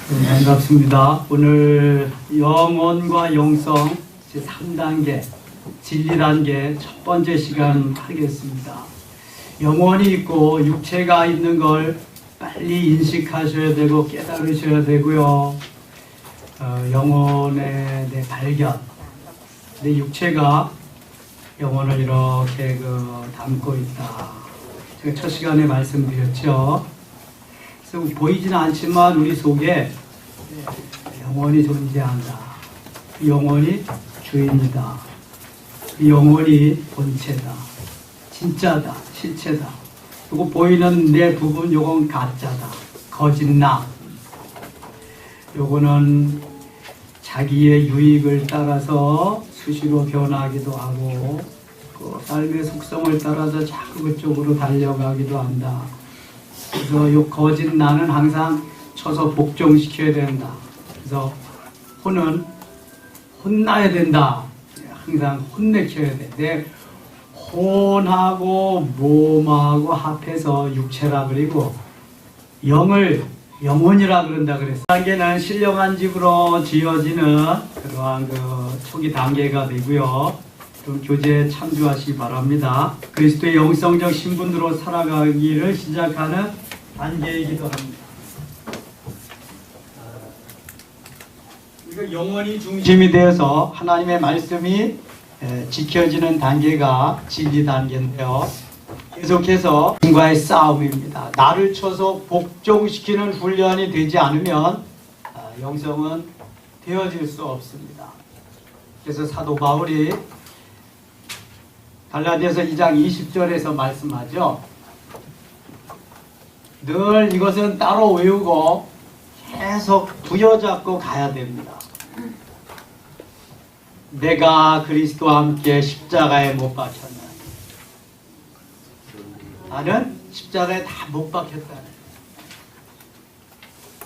반갑습니다. 오늘 영혼과 영성 제3단계 진리단계 첫 번째 시간 하겠습니다. 영혼이 있고 육체가 있는 걸 빨리 인식하셔야 되고 깨달으셔야 되고요. 영혼의 내 발견, 내 육체가 영혼을 이렇게 담고 있다. 제가 첫 시간에 말씀드렸죠. 그래서 보이지는 않지만 우리 속에 영혼이 존재한다. 영혼이 주인이다. 영혼이 본체다. 진짜다. 실체다. 그리고 보이는 내 부분 요건 가짜다. 거짓나. 요거는 자기의 유익을 따라서 수시로 변하기도 하고 그 삶의 속성을 따라서 자꾸 그쪽으로 달려가기도 한다. 그래서 요 거짓 나는 항상 쳐서 복종시켜야 된다. 그래서 혼은 혼나야 된다. 항상 혼내켜야 돼. 내 혼하고 몸하고 합해서 육체라 그리고 영을 영혼이라 그런다 그랬어. 단계는 신령한 집으로 지어지는 그러한 초기 단계가 되고요. 좀 교제에 참조하시기 바랍니다. 그리스도의 영성적 신분으로 살아가기를 시작하는 단계이기도 합니다. 우리가 영혼이 중심이 되어서 하나님의 말씀이 지켜지는 단계가 진리 단계인데요. 계속해서 신과의 싸움입니다. 나를 쳐서 복종시키는 훈련이 되지 않으면 영성은 되어질 수 없습니다. 그래서 사도 바울이 갈라디아서 2장 20절에서 말씀하죠. 늘 이것은 따로 외우고 계속 부여잡고 가야 됩니다. 내가 그리스도와 함께 십자가에 못 박혔나니 나는 십자가에 다 못 박혔다는.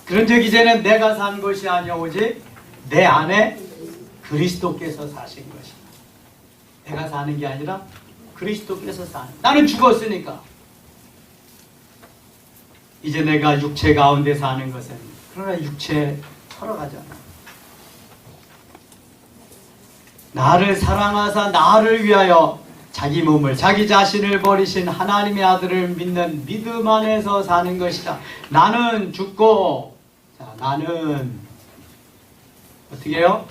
그런 적 이제는 내가 산 것이 아니오 오직 내 안에 그리스도께서 사신 것이다. 내가 사는 게 아니라 그리스도께서 사는. 나는 죽었으니까 이제 내가 육체 가운데 사는 것은 그러나 육체 살아가잖아. 나를 사랑하사 나를 위하여 자기 몸을 자기 자신을 버리신 하나님의 아들을 믿는 믿음 안에서 사는 것이다. 나는 죽고 나는 어떻게 해요?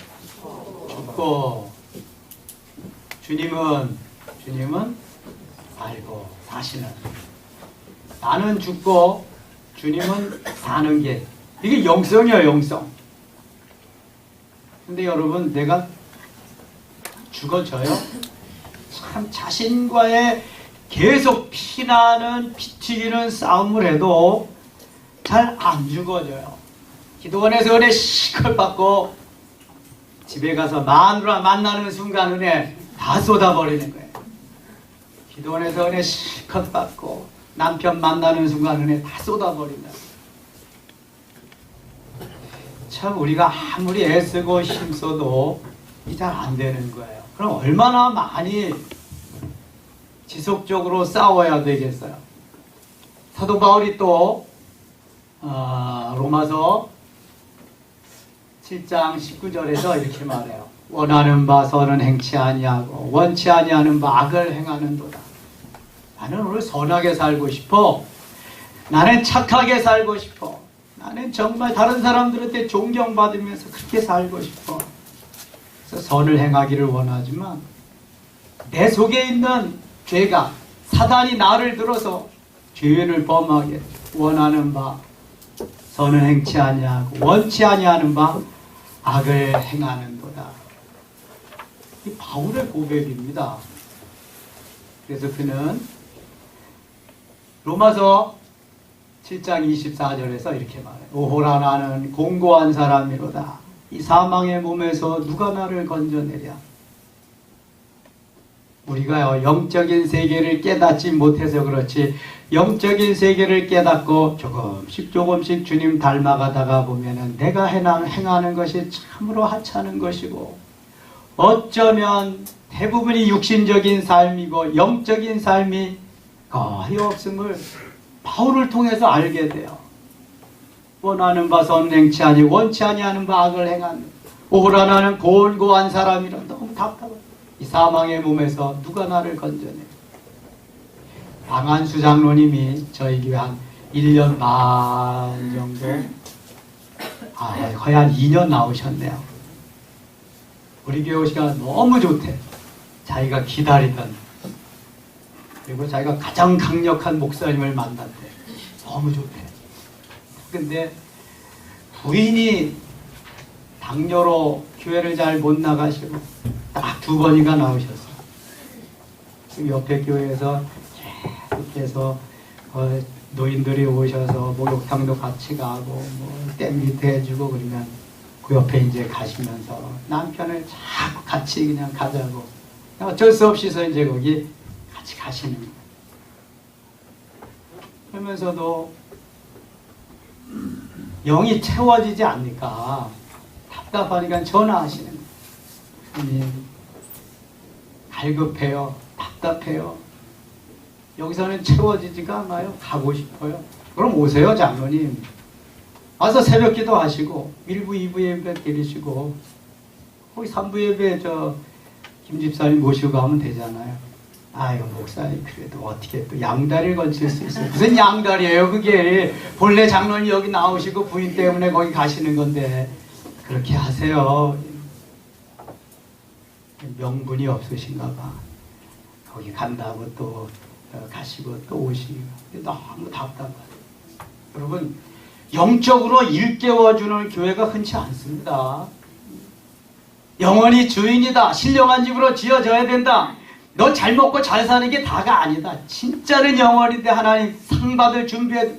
죽고 주님은 알고 사시는. 나는 죽고 주님은 사는 게 이게 영성이에요. 영성. 근데 여러분 내가 죽어져요? 참 자신과의 계속 피나는 피튀기는 싸움을 해도 잘 안 죽어져요. 기도원에서 은혜 시컷 받고 집에 가서 마누라 만나는 순간 은혜 다 쏟아버리는 거예요. 기도원에서 은혜 시컷 받고 남편 만나는 순간 은혜 다 쏟아버린다. 참 우리가 아무리 애쓰고 힘써도 잘 안 되는 거예요. 그럼 얼마나 많이 지속적으로 싸워야 되겠어요. 사도 바울이 또 로마서 7장 19절에서 이렇게 말해요. 원하는 바 선은 행치 아니하고 원치 아니하는 바 악을 행하는도다. 나는 오늘 선하게 살고 싶어. 나는 착하게 살고 싶어. 나는 정말 다른 사람들한테 존경받으면서 그렇게 살고 싶어. 그래서 선을 행하기를 원하지만 내 속에 있는 죄가 사단이 나를 들어서 죄를 범하게 원하는 바 선을 행치 아니하고 원치 아니하는 바 악을 행하는도다. 이 바울의 고백입니다. 그래서 그는 로마서 7장 24절에서 이렇게 말해요. 오호라 나는 공고한 사람이로다. 이 사망의 몸에서 누가 나를 건져내랴. 우리가 영적인 세계를 깨닫지 못해서 그렇지 영적인 세계를 깨닫고 조금씩 주님 닮아가다가 보면은 내가 행하는 것이 참으로 하찮은 것이고 어쩌면 대부분이 육신적인 삶이고 영적인 삶이 거의 없음을 바울을 통해서 알게 돼요. 원하는 바 선은 행치 아니 원치 아니하는 바 악을 행하는 오라 나는 곤고한 사람이라. 너무 답답해. 이 사망의 몸에서 누가 나를 건져내. 방한수 장로님이 저희 교회 한 1년 반 정도 거의 한 2년 나오셨네요. 우리 교회 오시가 너무 좋대. 자기가 기다리던, 그리고 자기가 가장 강력한 목사님을 만났대. 너무 좋대. 근데 부인이 당뇨로 교회를 잘 못 나가시고 딱 2번인가 나오셨어. 지금 옆에 교회에서 계속해서 노인들이 오셔서 목욕탕도 같이 가고 댐 밑에 해주고 그러면 그 옆에 이제 가시면서 남편을 자꾸 같이 그냥 가자고 어쩔 수 없이서 이제 거기 같이 가시는 거예요. 그러면서도 영이 채워지지 않으니까 답답하니까 전화하시는 거예요. 갈급해요. 답답해요. 여기서는 채워지지가 않아요. 가고 싶어요. 그럼 오세요, 장로님. 와서 새벽 기도 하시고 1부, 2부 예배 드리시고 거기 3부 예배 김 집사님 모시고 가면 되잖아요. 아유, 목사님 그래도 어떻게 또 양다리를 건칠 수 있어요. 무슨 양다리예요 그게. 본래 장로님 여기 나오시고 부인 때문에 거기 가시는 건데 그렇게 하세요. 명분이 없으신가 봐. 거기 간다고 또 가시고 또 오시고 너무 답답하다. 여러분, 영적으로 일깨워주는 교회가 흔치 않습니다. 영원히 주인이다. 신령한 집으로 지어져야 된다. 너 잘 먹고 잘 사는 게 다가 아니다. 진짜는 영원인데 하나님 상 받을 준비해.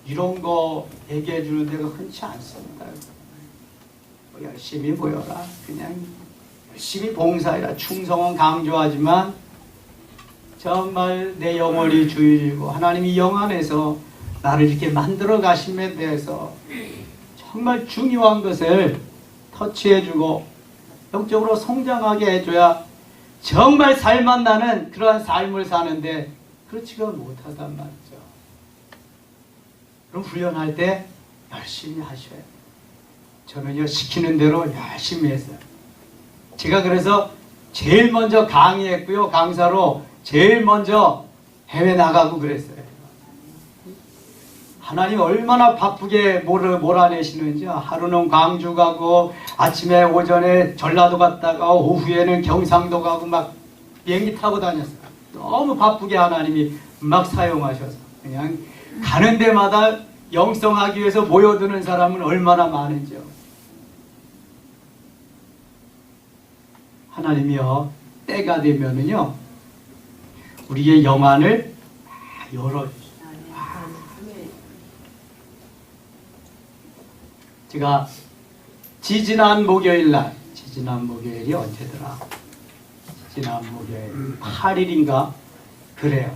이런 거 얘기해 주는 데가 흔치 않습니다. 열심히 모여라. 그냥 열심히 봉사해라. 충성은 강조하지만 정말 내 영혼이 주인이고 하나님이 영 안에서 나를 이렇게 만들어 가심에 대해서 정말 중요한 것을 터치해주고 영적으로 성장하게 해줘야 정말 살맛 나는 그러한 삶을 사는데 그렇지가 못하단 말이죠. 그럼 훈련할 때 열심히 하셔야 돼요. 저는요, 시키는 대로 열심히 했어요. 제가 그래서 제일 먼저 강의했고요. 강사로 제일 먼저 해외 나가고 그랬어요. 하나님 얼마나 바쁘게 몰아내시는지. 하루는 광주 가고 아침에 오전에 전라도 갔다가 오후에는 경상도 가고 막 비행기 타고 다녔어요. 너무 바쁘게 하나님이 막 사용하셔서 그냥 가는 데마다 영성하기 위해서 모여드는 사람은 얼마나 많은지요. 하나님이요, 때가 되면은요 우리의 영안을 열어주셔요. 제가 지지난 목요일이 언제더라? 지난 목요일 8일인가? 그래요.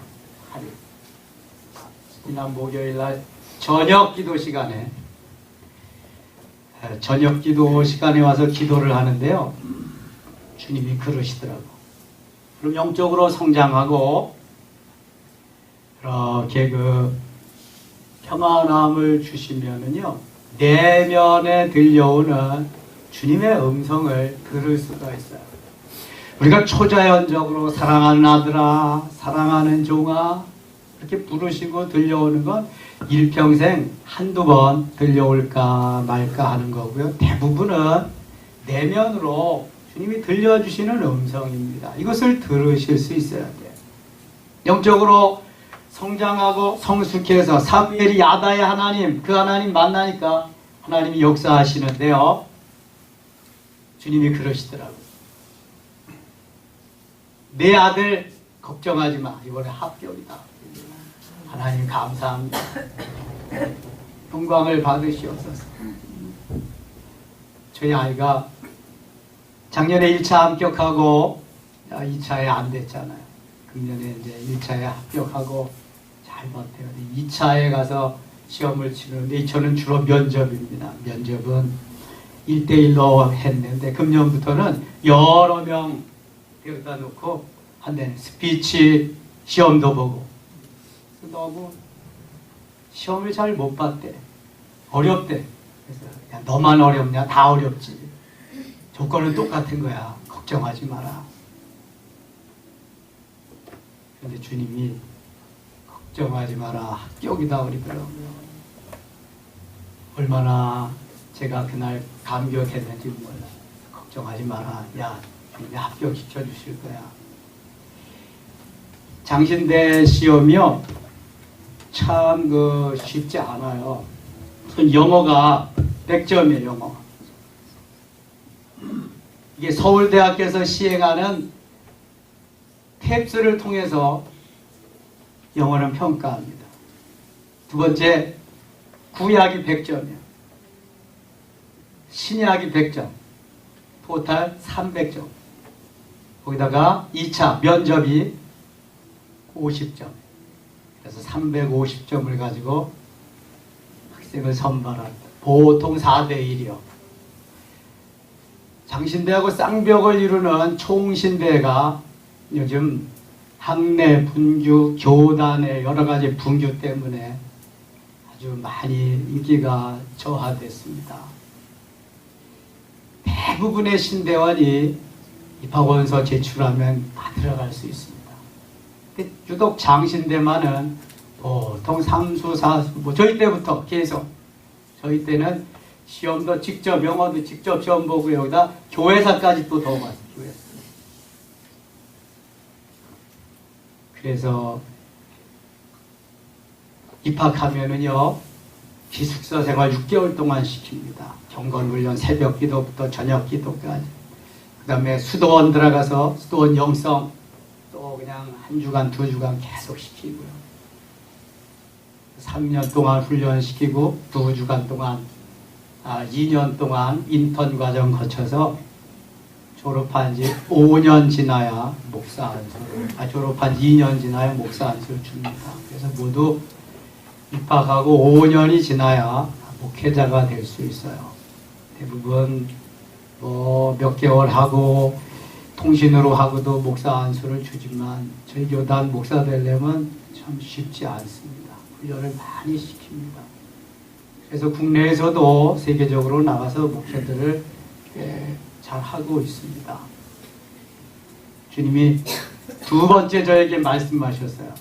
8일. 지난 목요일날 저녁 기도 시간에 와서 기도를 하는데요. 주님이 그러시더라고. 그럼 영적으로 성장하고 이렇게 평안함을 주시면은요, 내면에 들려오는 주님의 음성을 들을 수가 있어요. 우리가 초자연적으로 사랑하는 아들아, 사랑하는 종아 이렇게 부르시고 들려오는 건 일평생 한두 번 들려올까 말까 하는 거고요. 대부분은 내면으로 주님이 들려주시는 음성입니다. 이것을 들으실 수 있어야 돼요. 영적으로 성장하고 성숙해서 사무엘이 야다의 하나님, 그 하나님 만나니까 하나님이 역사하시는데요. 주님이 그러시더라고요. 내 아들 걱정하지 마. 이번에 합격이다. 하나님 감사합니다. 영광을 받으시옵소서. 저희 아이가 작년에 1차 합격하고 2차에 안 됐잖아요. 금년에 이제 1차에 합격하고 잘 버텨요. 2차에 가서 시험을 치르는데 저는 주로 면접입니다. 면접은 1대1로 했는데 금년부터는 여러 명 데려다 놓고 한다는 스피치 시험도 보고 너무 시험을 잘 못 봤대. 어렵대. 그래서 야, 너만 어렵냐? 다 어렵지. 조건은 똑같은 거야. 걱정하지 마라. 근데 주님이 걱정하지 마라. 합격이다 그러더라고요. 얼마나 제가 그날 감격했는지 몰라. 걱정하지 마라. 야, 주님이 합격시켜 주실 거야. 장신대 시험이요. 참 쉽지 않아요. 영어가 100점이에요. 영어. 이게 서울대학교에서 시행하는 탭스를 통해서 영어는 평가합니다. 두 번째, 구약이 100점이에요. 신약이 100점. 토탈 300점. 거기다가 2차 면접이 50점. 그래서 350점을 가지고 학생을 선발합니다. 보통 4대1이요. 장신대하고 쌍벽을 이루는 총신대가 요즘 학내 분규, 교단의 여러 가지 분규 때문에 아주 많이 인기가 저하됐습니다. 대부분의 신대원이 입학원서 제출하면 다 들어갈 수 있습니다. 유독 장신대만은 보통 3수, 4수, 저희 때부터 계속 저희 때는 시험도 직접, 영어도 직접 시험 보고 여기다 교회사까지 또 더 봤어요. 교회사. 그래서 입학하면은요, 기숙사 생활 6개월 동안 시킵니다. 경건훈련 새벽 기도부터 저녁 기도까지. 그 다음에 수도원 들어가서 수도원 영성 또 그냥 1주간, 2주간 계속 시키고요. 3년 동안 훈련시키고 2주간 동안 2년 동안 인턴 과정 거쳐서 졸업한 지 5년 지나야 목사 안수를, 졸업한 2년 지나야 목사 안수를 줍니다. 그래서 모두 입학하고 5년이 지나야 목회자가 될 수 있어요. 대부분 뭐 몇 개월 하고 통신으로 하고도 목사 안수를 주지만 저희 교단 목사 되려면 참 쉽지 않습니다. 훈련을 많이 시킵니다. 그래서 국내에서도 세계적으로 나가서 목회들을 잘 하고 있습니다. 주님이 두 번째 저에게 말씀하셨어요.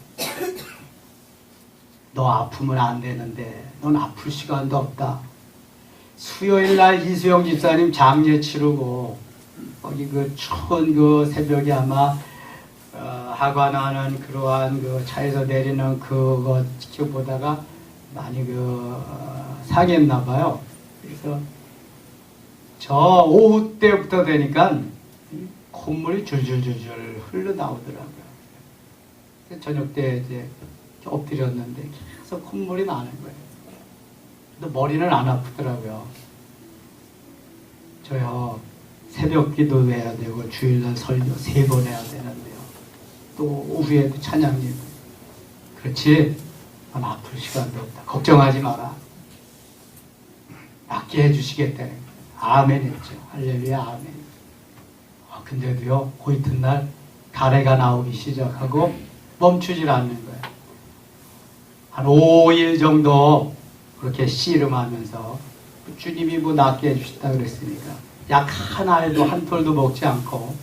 너 아프면 안 되는데 넌 아플 시간도 없다. 수요일날 이수영 집사님 장례 치르고 거기 추운 새벽에 아마 하관하는 그러한 차에서 내리는 그거 지켜보다가 많이 상했나 봐요. 그래서 저 오후 때부터 되니까 콧물이 줄줄줄줄 흘러나오더라고요. 저녁 때 이제 엎드렸는데 계속 콧물이 나는 거예요. 근데 머리는 안 아프더라고요. 저요, 새벽 기도 해야 되고 주일날 설교 3번 해야 되는데요. 또 오후에도 찬양님. 그렇지? 넌 아플 시간도 없다. 걱정하지 마라. 낫게 해주시겠다는 거예요. 아멘 했죠. 할렐루야, 아멘. 근데도요, 그 이튿날 가래가 나오기 시작하고 멈추질 않는 거예요. 한 5일 정도 그렇게 씨름하면서 주님이 뭐 낫게 해주셨다 그랬으니까 약 한 알도 한 톨도 먹지 않고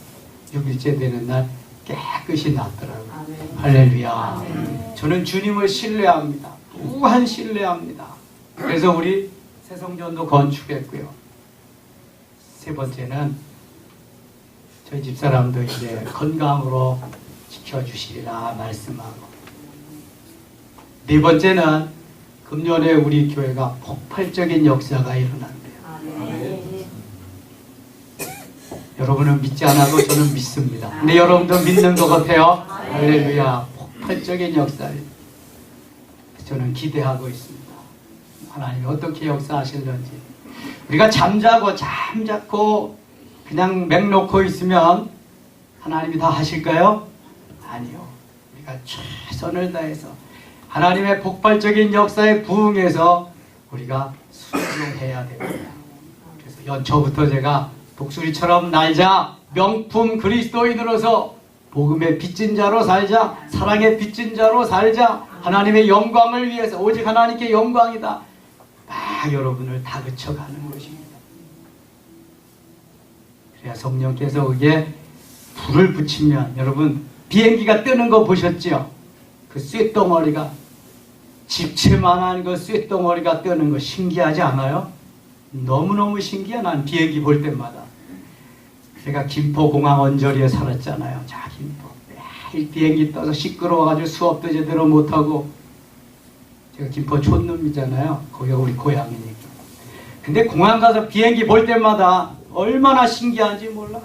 6일째 되는 날 깨끗이 낫더라고요. 아멘. 할렐루야. 아멘. 저는 주님을 신뢰합니다. 무한 신뢰합니다. 그래서 우리 새성전도 건축했고요. 세 번째는 저희 집사람도 이제 건강으로 지켜주시리라 말씀하고, 네 번째는 금년에 우리 교회가 폭발적인 역사가 일어난대요. 아멘. 여러분은 믿지 않아도 저는 믿습니다. 근데 여러분도 믿는 것 같아요. 할렐루야. 폭발적인 역사를 저는 기대하고 있습니다. 하나님이 어떻게 역사하실는지. 우리가 잠자고 그냥 맹 놓고 있으면 하나님이 다 하실까요? 아니요. 우리가 최선을 다해서 하나님의 폭발적인 역사에 부응해서 우리가 순종해야 됩니다. 그래서 연초부터 제가 독수리처럼 날자, 명품 그리스도인으로서 복음의 빚진 자로 살자, 사랑의 빚진 자로 살자, 하나님의 영광을 위해서 오직 하나님께 영광이다. 막 여러분을 다그쳐가는 것입니다. 그래야 성령께서 그게 불을 붙이면, 여러분 비행기가 뜨는 거 보셨죠? 그 쇳덩어리가, 집채만한 그 쇳덩어리가 뜨는 거 신기하지 않아요? 너무너무 신기해. 난 비행기 볼 때마다. 제가 김포공항 언저리에 살았잖아요. 자, 김포. 매일 비행기 떠서 시끄러워가지고 수업도 제대로 못하고. 제가 김포 촌놈이잖아요. 거기가 우리 고향이니까. 근데 공항 가서 비행기 볼 때마다 얼마나 신기한지 몰라.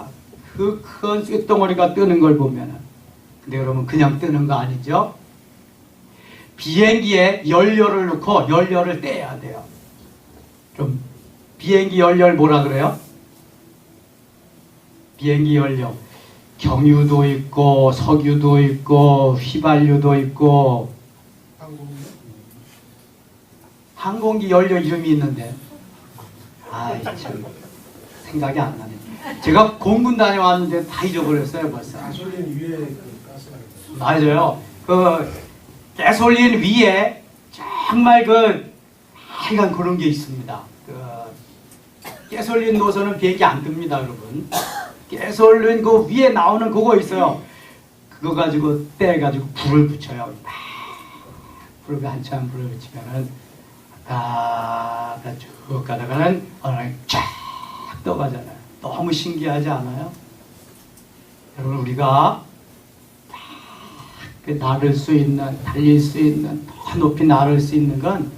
그 큰 쇳덩어리가 뜨는 걸 보면은. 근데 여러분 그냥 뜨는 거 아니죠? 비행기에 연료를 넣고 연료를 떼야 돼요. 좀 비행기 연료 뭐라 그래요? 비행기 연료. 경유도 있고 석유도 있고 휘발유도 있고 항공기 연료 이름이 있는데 아이 참 생각이 안 나네. 제가 공군 다녀왔는데 다 잊어버렸어요 벌써. 가솔린 위에 그 가스가 맞아요. 그 가솔린 위에 정말 그 하여간 그런 게 있습니다. 그 가솔린 노선은 비행기 안 뜹니다, 여러분. 가솔린 그 위에 나오는 그거 있어요. 그거 가지고 떼가지고 불을 붙여요. 불을 한참 불을 붙이면은 쭉 가다가는 어느 날 쫙 떠가잖아요. 너무 신기하지 않아요? 여러분 우리가 나를 수 있는, 달릴 수 있는, 더 높이 나를 수 있는 건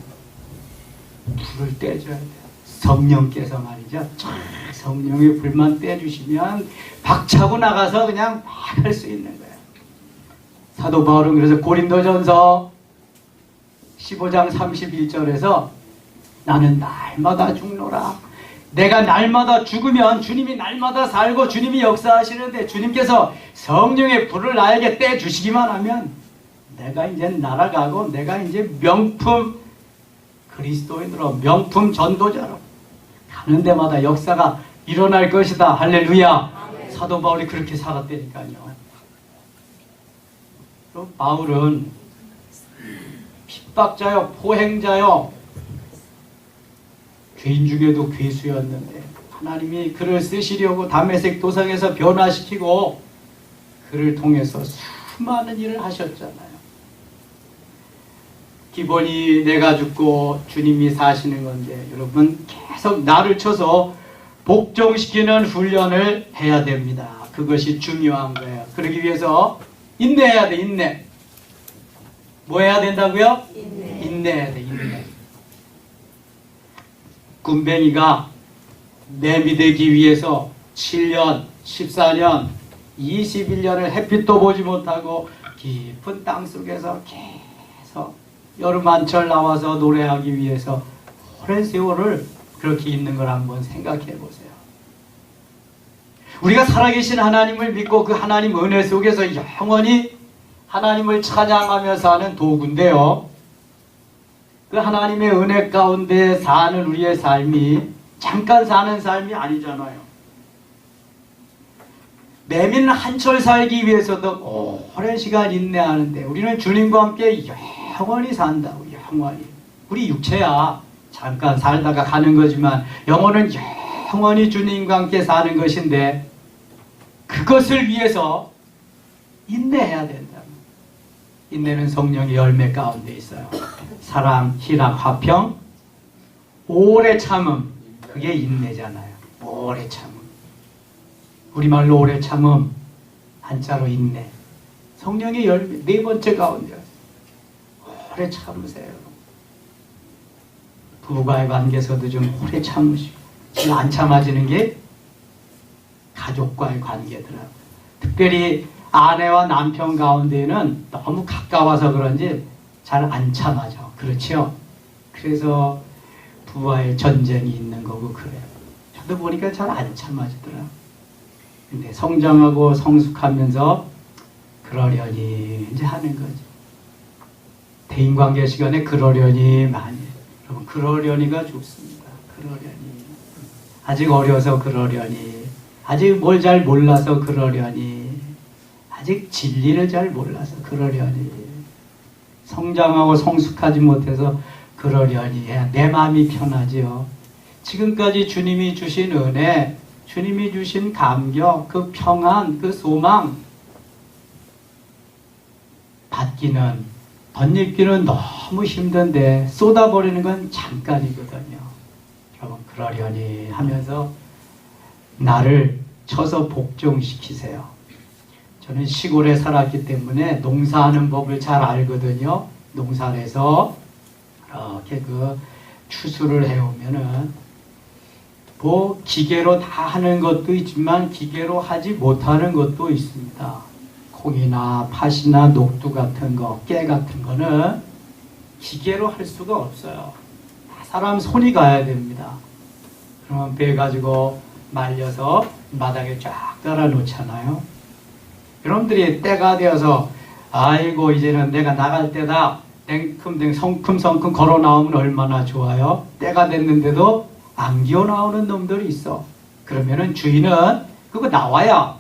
불을 떼줘야 돼요. 성령께서 말이죠. 성령의 불만 떼주시면 박차고 나가서 그냥 막 할 수 있는 거예요. 사도 바울은 그래서 고린도전서 15장 31절에서 나는 날마다 죽노라. 내가 날마다 죽으면 주님이 날마다 살고 주님이 역사하시는데 주님께서 성령의 불을 나에게 떼주시기만 하면 내가 이제 날아가고 내가 이제 명품 그리스도인으로 명품 전도자로 가는 데마다 역사가 일어날 것이다. 할렐루야. 사도 바울이 그렇게 살았다니까요. 그럼 바울은 핍박자요, 포행자요, 죄인 중에도 괴수였는데 하나님이 그를 쓰시려고 다메섹 도상에서 변화시키고 그를 통해서 수많은 일을 하셨잖아요. 기본이 내가 죽고 주님이 사시는 건데 여러분 계속 나를 쳐서 복종시키는 훈련을 해야 됩니다. 그것이 중요한 거예요. 그러기 위해서 인내해야 돼. 인내. 뭐 해야 된다고요? 인내해야 돼. 인내. 군뱅이가 내비되기 위해서 7년, 14년, 21년을 햇빛도 보지 못하고 깊은 땅 속에서 계속 여름 한철 나와서 노래하기 위해서 오랜 세월을 그렇게 있는 걸 한번 생각해 보세요. 우리가 살아계신 하나님을 믿고 그 하나님 은혜 속에서 영원히 하나님을 찬양하면서 하는 도구인데요. 그 하나님의 은혜 가운데 사는 우리의 삶이 잠깐 사는 삶이 아니잖아요. 매민 한철 살기 위해서도 오랜 시간 인내하는데 우리는 주님과 함께 영원히 산다고. 영원히. 우리 육체야 잠깐 살다가 가는 거지만 영혼은 영원히 주님과 함께 사는 것인데 그것을 위해서 인내해야 된다. 인내는 성령의 열매 가운데 있어요. 사랑, 희락, 화평, 오래 참음. 그게 인내잖아요. 오래 참음. 우리말로 오래 참음, 한자로 인내. 성령의 열매 네 번째 가운데 오래 참으세요. 부부와의 관계에서도 좀 오래 참으시고 지금 안 참아지는 게 가족과의 관계더라고요. 특별히 아내와 남편 가운데는 너무 가까워서 그런지 잘 안 참아져. 그렇죠? 그래서 부부와의 전쟁이 있는 거고 그래요. 저도 보니까 잘 안 참아지더라. 근데 성장하고 성숙하면서 그러려니 이제 하는 거죠. 대인관계 시간에 그러려니 많이. 여러분 그러려니가 좋습니다. 그러려니. 아직 어려서 그러려니. 아직 뭘 잘 몰라서 그러려니. 아직 진리를 잘 몰라서 그러려니. 성장하고 성숙하지 못해서 그러려니 해야 내 마음이 편하지요. 지금까지 주님이 주신 은혜, 주님이 주신 감격, 그 평안, 그 소망 받기는, 덧입기는 너무 힘든데 쏟아버리는 건 잠깐이거든요. 여러분, 그러려니 하면서 나를 쳐서 복종시키세요. 저는 시골에 살았기 때문에 농사하는 법을 잘 알거든요. 농사에서 이렇게 그 추수를 해오면은 뭐 기계로 다 하는 것도 있지만 기계로 하지 못하는 것도 있습니다. 콩이나 팥이나 녹두 같은 거, 깨 같은 거는 기계로 할 수가 없어요. 사람 손이 가야 됩니다. 그러면 배 가지고 말려서 바닥에 쫙 깔아 놓잖아요. 여러분들이 때가 되어서 아이고 이제는 내가 나갈 때다 땡큼땡 성큼성큼 걸어 나오면 얼마나 좋아요. 때가 됐는데도 안 기어 나오는 놈들이 있어. 그러면은 주인은 그거 나와야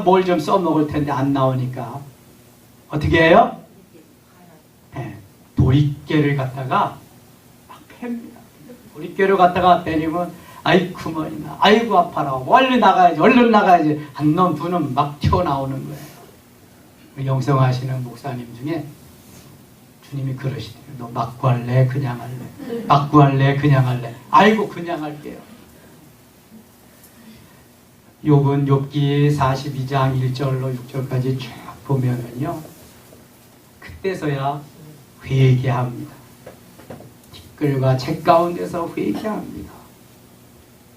뭘 좀 써먹을 텐데 안 나오니까 어떻게 해요? 네, 도리깨를 갖다가 막 팹니다. 도리깨를 갖다가 때리면 아이쿠 머리나 아이고 아파라 얼른 나가야지 얼른 나가야지 한 놈 두 놈 막 튀어나오는 거예요. 영성하시는 목사님 중에 주님이 그러시대요. 너 맞고 할래? 그냥 할래? 맞고 할래? 그냥 할래? 아이고 그냥 할게요. 욥은 욥기 42장 1절로 6절까지 쭉 보면은요. 그때서야 회개합니다. 댓글과 책 가운데서 회개합니다.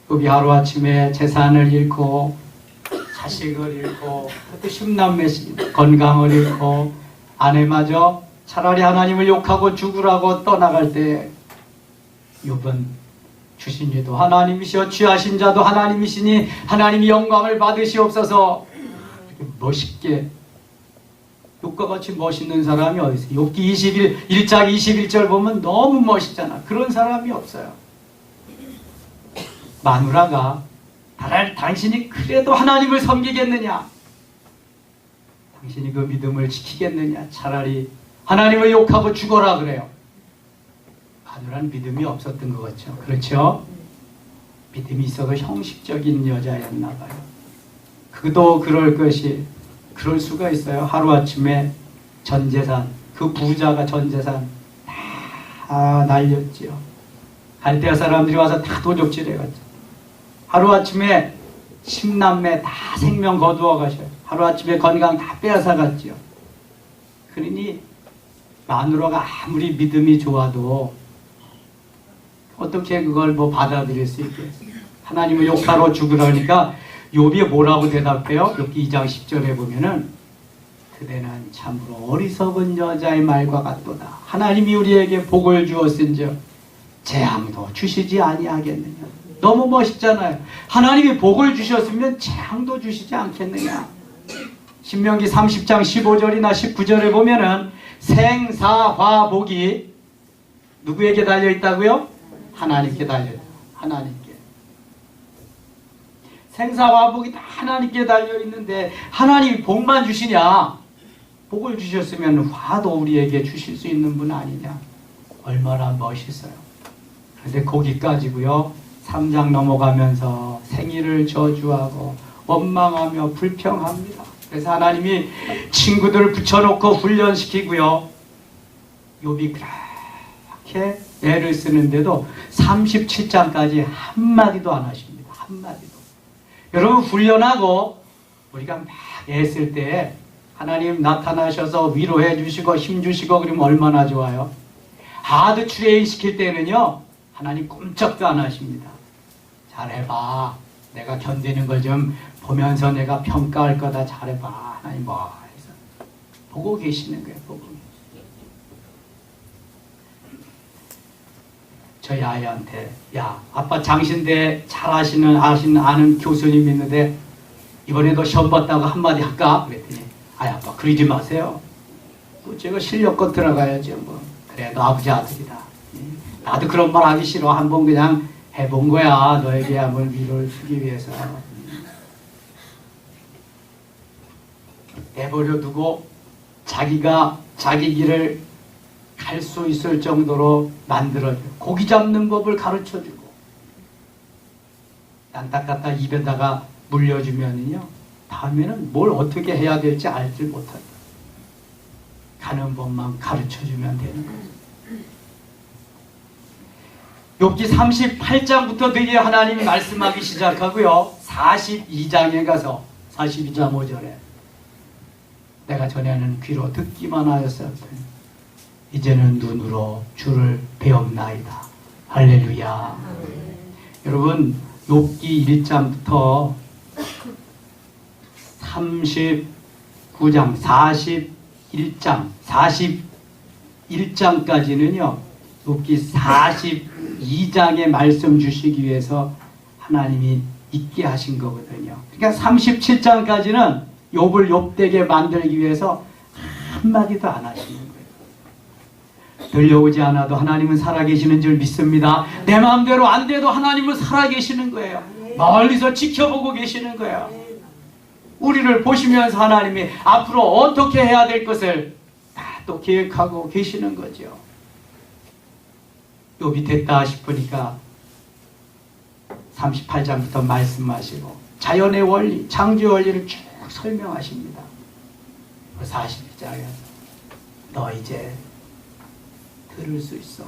욥이 하루아침에 재산을 잃고 자식을 잃고 또 10남매 건강을 잃고 아내마저 차라리 하나님을 욕하고 죽으라고 떠나갈 때 욥은 주신 이도 하나님이시여 취하신 자도 하나님이시니 하나님이 영광을 받으시옵소서. 이렇게 멋있게 욥과 같이 멋있는 사람이 어디 있어요? 욥기 1장 21절 보면 너무 멋있잖아. 그런 사람이 없어요. 마누라가 당신이 그래도 하나님을 섬기겠느냐? 당신이 그 믿음을 지키겠느냐? 차라리 하나님을 욕하고 죽어라 그래요. 마누라는 믿음이 없었던 것 같죠. 그렇죠? 믿음이 있어도 형식적인 여자였나 봐요. 그도 그럴 그럴 수가 있어요. 하루아침에 전 재산, 그 부자가 전 재산 다 날렸지요. 갈대아 사람들이 와서 다 도적질해갔죠. 하루아침에 10남매 다 생명 거두어 가셔요. 하루아침에 건강 다 빼앗아갔지요. 그러니 마누라가 아무리 믿음이 좋아도 어떻게 그걸 뭐 받아들일 수 있겠어요. 하나님을 욕하러 죽으라니까 욥이 뭐라고 대답해요? 욥기 2장 10절에 보면은 그대는 참으로 어리석은 여자의 말과 같도다. 하나님이 우리에게 복을 주었은즉 재앙도 주시지 아니하겠느냐. 너무 멋있잖아요. 하나님이 복을 주셨으면 재앙도 주시지 않겠느냐. 신명기 30장 15절이나 19절에 보면은 생사화복이 누구에게 달려있다고요? 하나님께 달려있다. 하나님께. 생사화복이 다 하나님께 달려있는데 하나님이 복만 주시냐? 복을 주셨으면 화도 우리에게 주실 수 있는 분 아니냐? 얼마나 멋있어요. 그런데 거기까지고요. 3장 넘어가면서 생일을 저주하고 원망하며 불평합니다. 그래서 하나님이 친구들을 붙여놓고 훈련시키고요. 욥이 그렇게 애를 쓰는데도 37장까지 한마디도 안 하십니다. 한마디도. 여러분 훈련하고 우리가 막 애쓸 때 하나님 나타나셔서 위로해 주시고 힘 주시고 그러면 얼마나 좋아요. 하드 트레인 시킬 때는요. 하나님 꼼짝도 안 하십니다. 잘해봐. 내가 견디는 걸 좀 보면서 내가 평가할 거다. 잘해봐. 하나님 뭐 해서 보고 계시는 거예요. 보고. 저희 아이한테 야 아빠 장신대 잘 아는 교수님 있는데 이번에도 시험 봤다고 한마디 할까? 그랬더니 아빠 그러지 마세요. 뭐 제가 실력껏 들어가야죠. 뭐 그래도 아버지 아들이다. 나도 그런 말 하기 싫어. 한번 그냥 해본 거야. 너에게 한번 위로를 주기 위해서. 내버려 두고 자기가 자기 길을 할 수 있을 정도로 만들어줘. 고기 잡는 법을 가르쳐주고 안타깝다 입에다가 물려주면요 다음에는 뭘 어떻게 해야 될지 알지 못하고 가는 법만 가르쳐주면 되는 거죠. 욥기 38장부터 드디어 하나님이 말씀하기 시작하고요. 42장에 가서 42장 5절에 내가 전에는 귀로 듣기만 하였었더니 이제는 눈으로 주를 배웠나이다. 할렐루야. 여러분 욥기 1장부터 39장 41장 41장까지는요 욥기 42장의 말씀 주시기 위해서 하나님이 있게 하신 거거든요. 그러니까 37장까지는 욥을 욥되게 만들기 위해서 한마디도 안 하시는 거예요. 들려오지 않아도 하나님은 살아계시는 줄 믿습니다. 내 마음대로 안 돼도 하나님은 살아계시는 거예요. 멀리서 지켜보고 계시는 거예요. 우리를 보시면서 하나님이 앞으로 어떻게 해야 될 것을 다 또 계획하고 계시는 거죠. 욥이 됐다 싶으니까 38장부터 말씀하시고 자연의 원리, 창조의 원리를 쭉 설명하십니다. 42장에 너 이제 들을 수 있어.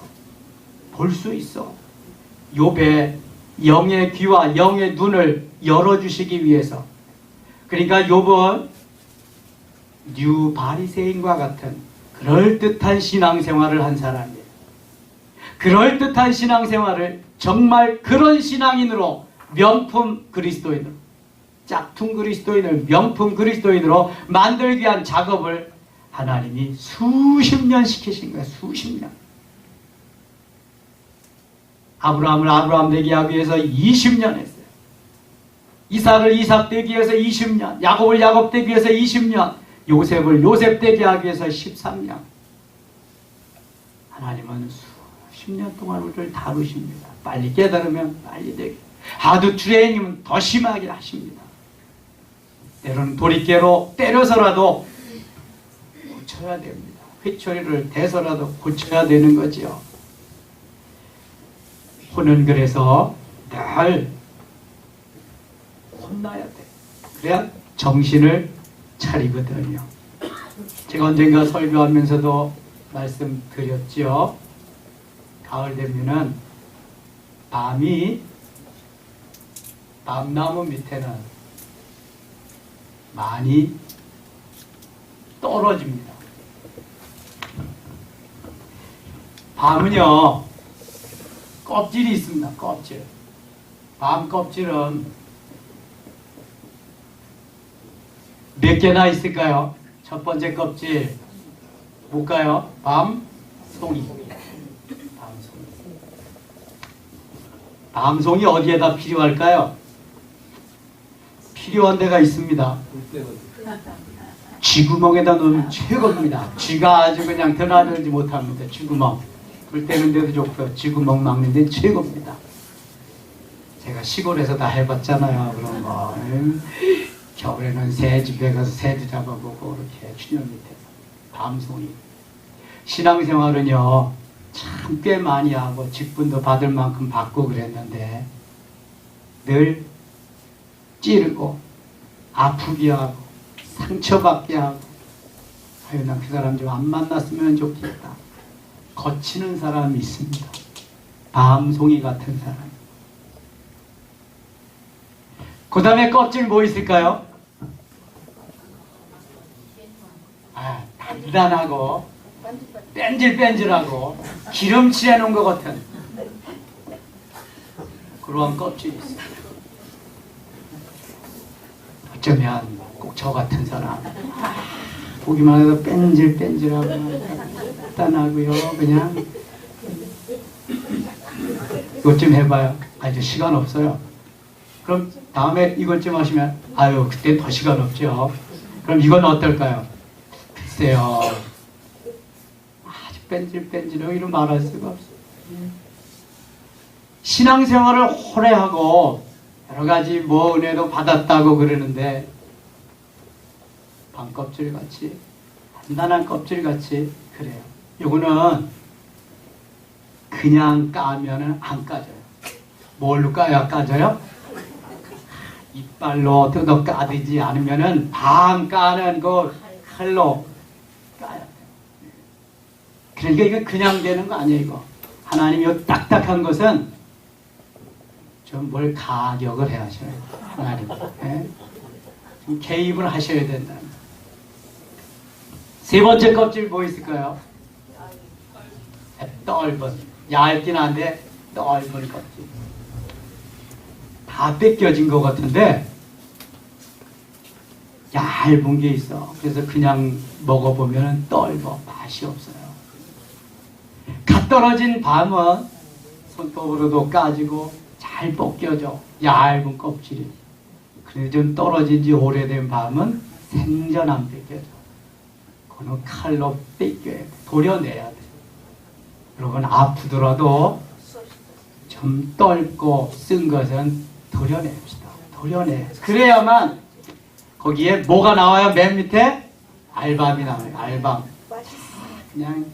볼 수 있어. 욥의 영의 귀와 영의 눈을 열어주시기 위해서. 그러니까 욥은 뉴 바리새인과 같은 그럴듯한 신앙생활을 한 사람이에요. 그럴듯한 신앙생활을 정말 그런 신앙인으로 명품 그리스도인으로 짝퉁 그리스도인을 명품 그리스도인으로 만들기 위한 작업을 하나님이 수십 년 시키신 거예요. 수십 년. 아브라함을 아브라함 되게 하기 위해서 20년 했어요. 이삭을 이삭 되기 위해서 20년, 야곱을 야곱 되기 위해서 20년, 요셉을 요셉 되게 하기 위해서 13년. 하나님은 수십 년 동안 우리를 다루십니다. 빨리 깨달으면 빨리 되게. 하드 트레이닝은 더 심하게 하십니다. 때로는 도리깨로 때려서라도 고쳐야 됩니다. 회초리를 대서라도 고쳐야 되는 거지요. 혼은 그래서 늘 혼나야 돼. 그래야 정신을 차리거든요. 제가 언젠가 설교하면서도 말씀드렸죠. 가을 되면은 밤나무 밑에는 많이 떨어집니다. 밤은요 껍질이 있습니다. 껍질. 밤 껍질은 몇 개나 있을까요? 첫 번째 껍질 뭘까요? 밤송이. 밤송이 어디에다 필요할까요? 필요한 데가 있습니다. 쥐구멍에다 넣으면 최고입니다. 쥐가 아주 그냥 드나들지 못합니다. 쥐구멍. 불 때는 데도 좋고요. 쥐구멍 막는 데 최고입니다. 제가 시골에서 다 해봤잖아요. 그런 거. 겨울에는 새 집에 가서 새도 잡아보고 이렇게 춘열 밑에서. 밤송이. 신앙생활은요. 참 꽤 많이 하고 직분도 받을 만큼 받고 그랬는데 늘 찌르고 아프게 하고 상처받게 하고 아유 난 그 사람 좀 안 만났으면 좋겠다. 거치는 사람이 있습니다. 밤송이 같은 사람. 그 다음에 껍질 뭐 있을까요? 단단하고 뺀질뺀질하고 기름칠해 놓은 것 같은 그러한 껍질이 있어요. 어쩌면 꼭 저 같은 사람 보기만 해도 뺀질뺀질하고 단단하고요. 그냥 이것 좀 해봐요. 이제 시간 없어요. 그럼 다음에 이것 좀 하시면 아유 그때 더 시간 없죠. 그럼 이건 어떨까요? 글쎄요. 아주 뺀질뺀질하고 이런 말할 수가 없어요. 신앙생활을 오래 하고 여러 가지 뭐 은혜도 받았다고 그러는데 밤껍질같이 단단한 껍질같이 그래요. 요거는 그냥 까면은 안 까져요. 뭘로 까야 까져요? 이빨로 뜯어 까지지 않으면은 밤 까는 그 칼로 까야 돼요. 그러니까 이거 그냥 되는 거 아니에요, 이거. 하나님이 요 딱딱한 것은 좀 뭘 가격을 해야 하셔요. 하나님. 예? 좀 개입을 하셔야 된다. 세 번째 껍질 뭐 있을까요? 넓은, 얇긴 한데 넓은 껍질. 다 뺏겨진 것 같은데 얇은 게 있어. 그래서 그냥 먹어보면 떫어. 맛이 없어요. 갓 떨어진 밤은 손톱으로도 까지고 잘 벗겨져. 얇은 껍질이. 그래서 좀 떨어진 지 오래된 밤은 생전 안 벗겨져. 그거는 칼로 뺏겨야 돼. 도려내야 돼. 여러분 아프더라도 좀 떫고 쓴 것은 도려냅시다. 도려내. 그래야만 거기에 뭐가 나와요? 맨 밑에 알밤이 나와요. 알밤. 그냥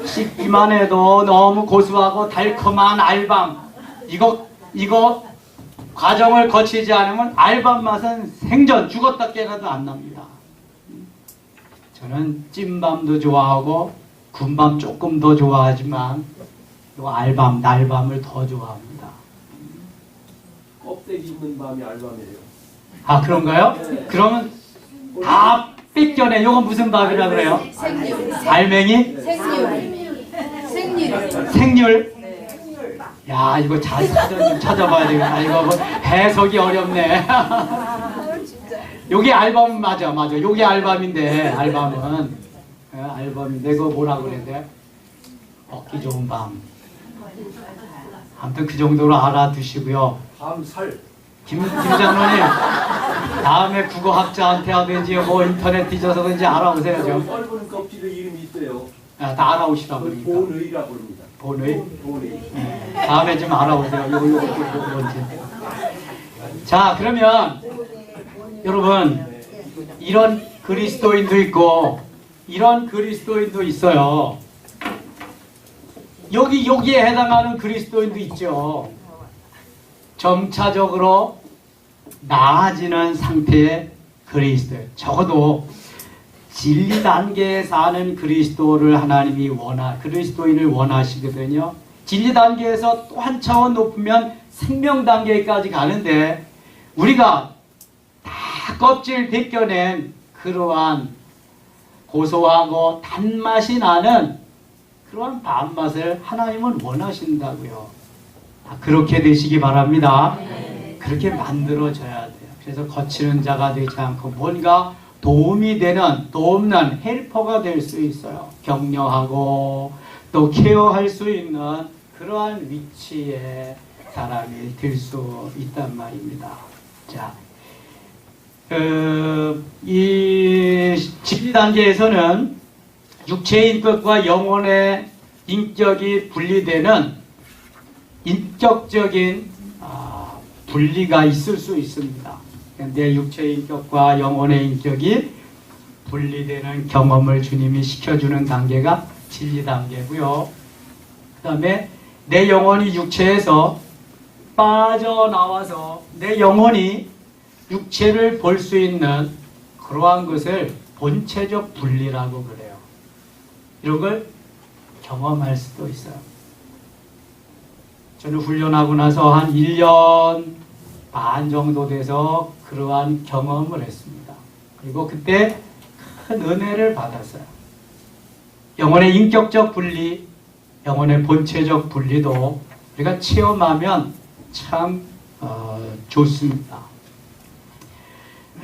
씹기만 해도 너무 고소하고 달콤한 알밤. 이거 과정을 거치지 않으면 알밤 맛은 생전 죽었다 깨어나도 안 납니다. 저는 찐밤도 좋아하고 군밤 조금 더 좋아하지만 요 알밤, 날밤을 더 좋아합니다. 껍데기 있는 밤이 알밤이에요. 아 그런가요? 네. 그러면 다 삐껴내. 요건 무슨 밥이라 그래요? 생률. 알맹이? 생률. 생률. 생률? 야 이거 잘 사전 좀 찾아봐야 되겠다. 이거 뭐 해석이 어렵네. 요게 알밤 맞아. 요게 알밤인데 알밤은 알밤인데 그거 뭐라 그랬는데 먹기 좋은 밤. 아무튼 그 정도로 알아두시고요. 밤살. 김 장로님 다음에 국어학자한테 하든지 뭐 인터넷 뒤져서든지 알아보세요 좀. 떫은 껍질의 이름이 있어요. 다 알아오시라고 그러니까. 본의라고 합니다. 본의? 본의. 다음에 좀 알아보세요. 요거 뭔지. 자 그러면 여러분 이런 그리스도인도 있고 이런 그리스도인도 있어요. 여기에 해당하는 그리스도인도 있죠. 점차적으로 나아지는 상태의 그리스도. 적어도 진리 단계에 사는 그리스도를 하나님이 그리스도인을 원하시거든요. 진리 단계에서 또 한 차원 높으면 생명 단계까지 가는데 우리가 다 껍질 벗겨낸 그러한 고소하고 단맛이 나는 그러한 밥맛을 하나님은 원하신다고요. 그렇게 되시기 바랍니다. 그렇게 만들어져야 돼요. 그래서 거치는 자가 되지 않고 뭔가 도움이 되는, 도움난 헬퍼가 될 수 있어요. 격려하고 또 케어할 수 있는 그러한 위치에 사람이 될 수 있단 말입니다. 자, 이 진리 단계에서는 육체의 인격과 영혼의 인격이 분리되는 인격적인 분리가 있을 수 있습니다. 내 육체의 인격과 영혼의 인격이 분리되는 경험을 주님이 시켜주는 단계가 진리 단계고요. 그 다음에 내 영혼이 육체에서 빠져나와서 내 영혼이 육체를 볼 수 있는 그러한 것을 본체적 분리라고 그래요. 이런 걸 경험할 수도 있어요. 저는 훈련하고 나서 한 1년 반 정도 돼서 그러한 경험을 했습니다. 그리고 그때 큰 은혜를 받았어요. 영혼의 인격적 분리, 영혼의 본체적 분리도 우리가 체험하면 참 좋습니다.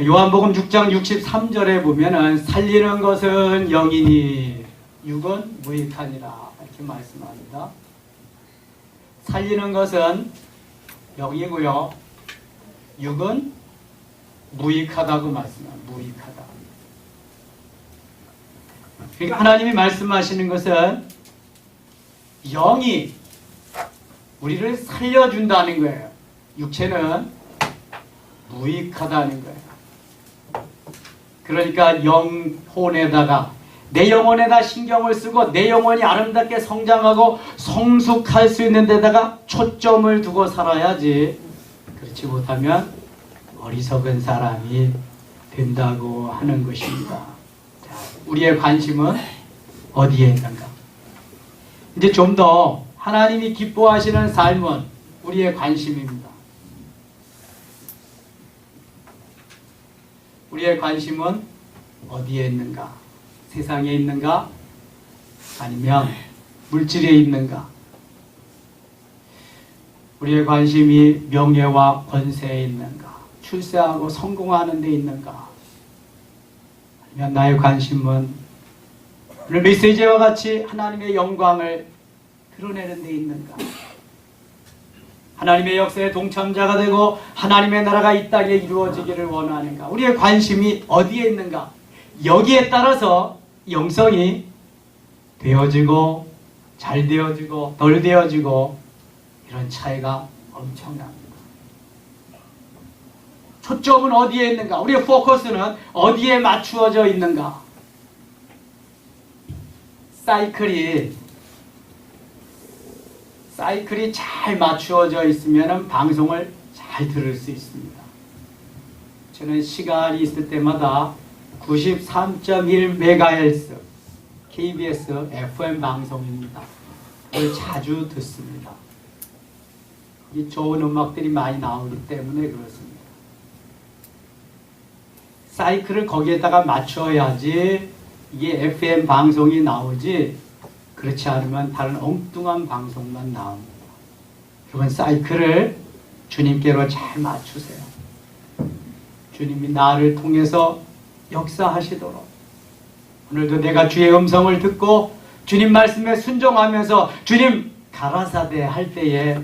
요한복음 6장 63절에 보면은 살리는 것은 영이니 육은 무익하니라 이렇게 말씀합니다. 살리는 것은 영이고요. 육은 무익하다고 말씀합니다. 무익하다. 그러니까 하나님이 말씀하시는 것은 영이 우리를 살려준다는 거예요. 육체는 무익하다는 거예요. 그러니까 영혼에다가 내 영혼에다 신경을 쓰고 내 영혼이 아름답게 성장하고 성숙할 수 있는 데다가 초점을 두고 살아야지, 그렇지 못하면 어리석은 사람이 된다고 하는 것입니다. 자, 우리의 관심은 어디에 있는가? 이제 좀 더 하나님이 기뻐하시는 삶은 우리의 관심입니다. 우리의 관심은 어디에 있는가? 세상에 있는가? 아니면 물질에 있는가? 우리의 관심이 명예와 권세에 있는가? 출세하고 성공하는 데 있는가? 아니면 나의 관심은 오늘 메시지와 같이 하나님의 영광을 드러내는 데 있는가? 하나님의 역사에 동참자가 되고 하나님의 나라가 이 땅에 이루어지기를 원하는가? 우리의 관심이 어디에 있는가? 여기에 따라서 영성이 되어지고 잘 되어지고 덜 되어지고 이런 차이가 엄청납니다. 초점은 어디에 있는가? 우리의 포커스는 어디에 맞추어져 있는가? 사이클이 잘 맞추어져 있으면 방송을 잘 들을 수 있습니다. 저는 시간이 있을 때마다 93.1MHz KBS FM 방송입니다. 그걸 자주 듣습니다. 이 좋은 음악들이 많이 나오기 때문에 그렇습니다. 사이클을 거기에다가 맞춰야지 이게 FM 방송이 나오지, 그렇지 않으면 다른 엉뚱한 방송만 나옵니다. 여러분, 사이클을 주님께로 잘 맞추세요. 주님이 나를 통해서 역사하시도록, 오늘도 내가 주의 음성을 듣고 주님 말씀에 순종하면서 주님 가라사대 할 때에